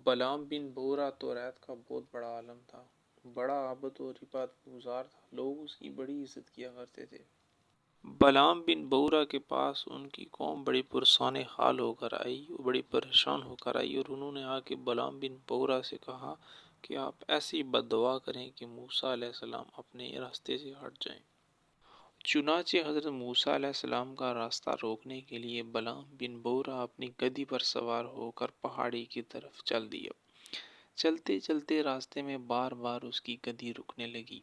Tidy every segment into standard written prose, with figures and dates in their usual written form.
بلعام بن بورا توریت کا بہت بڑا عالم تھا، بڑا عابد اور عبادت گزار تھا، لوگ اس کی بڑی عزت کیا کرتے تھے۔ بلعام بن بورا کے پاس ان کی قوم بڑی پرسان حال ہو کر آئی، بڑی پریشان ہو کر آئی، اور انہوں نے آ کے بلعام بن بورا سے کہا کہ آپ ایسی بد دعا کریں کہ موسیٰ علیہ السلام اپنے راستے سے ہٹ جائیں۔ چنانچہ حضرت موسیٰ علیہ السلام کا راستہ روکنے کے لیے بلعام بن بورا اپنی گدی پر سوار ہو کر پہاڑی کی طرف چل دیا۔ چلتے چلتے راستے میں بار بار اس کی گدی رکنے لگی۔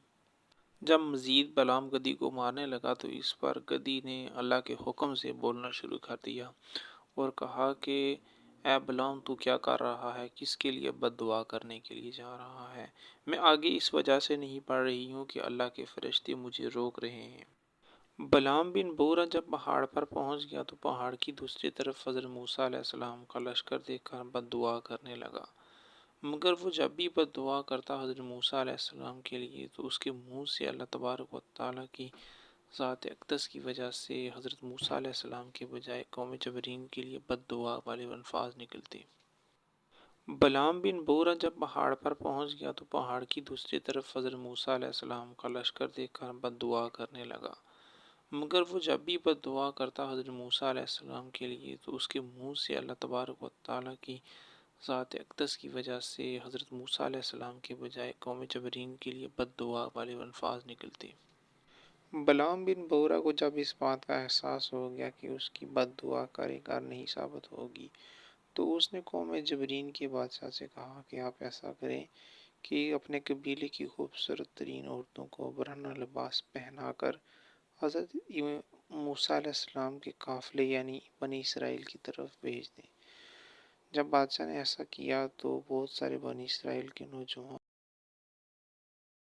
جب مزید بلعام گدی کو مارنے لگا تو اس پر گدی نے اللہ کے حکم سے بولنا شروع کر دیا اور کہا کہ اے بلعام، تو کیا کر رہا ہے؟ کس کے لیے بد دعا کرنے کے لیے جا رہا ہے؟ میں آگے اس وجہ سے نہیں پڑھ رہی ہوں کہ اللہ کے فرشتے مجھے روک رہے ہیں۔ بلعام بن بورا جب پہاڑ پر پہنچ گیا تو پہاڑ کی دوسری طرف حضرت موسیٰ علیہ السلام کا لشکر دیکھ کر بد دعا کرنے لگا، مگر وہ جب بھی بد دعا کرتا حضرت موسیٰ علیہ السلام کے لیے تو اس کے منہ سے اللہ تبارک و تعالیٰ کی ذات اقدس کی وجہ سے حضرت موسیٰ علیہ السلام کے بجائے قوم جبرین کے لیے بد دعا والے الفاظ نکلتے۔ بلعام بن بورا جب پہاڑ پر پہنچ گیا تو پہاڑ کی دوسری طرف حضرت موسیٰ علیہ السلام کا لشکر دیکھ کر بد دعا کرنے لگا، مگر وہ جب بھی بد دعا کرتا حضرت موسیٰ علیہ السلام کے لیے تو اس کے منہ سے اللہ تبارک و تعالیٰ کی ذات اقدس کی وجہ سے حضرت موسیٰ علیہ السلام کے بجائے قوم جبرین کے لیے بد دعا والے الفاظ نکلتے۔ بلعام بن بورا کو جب اس بات کا احساس ہو گیا کہ اس کی بد دعا کارگر نہیں ثابت ہوگی تو اس نے قوم جبرین کے بادشاہ سے کہا کہ آپ ایسا کریں کہ اپنے قبیلے کی خوبصورت ترین عورتوں کو برہنہ لباس پہنا کر حضرت موسیٰ علیہ السلام کے قافلے یعنی بنی اسرائیل کی طرف بھیج دیں۔ جب بادشاہ نے ایسا کیا تو بہت سارے بنی اسرائیل کے نوجوان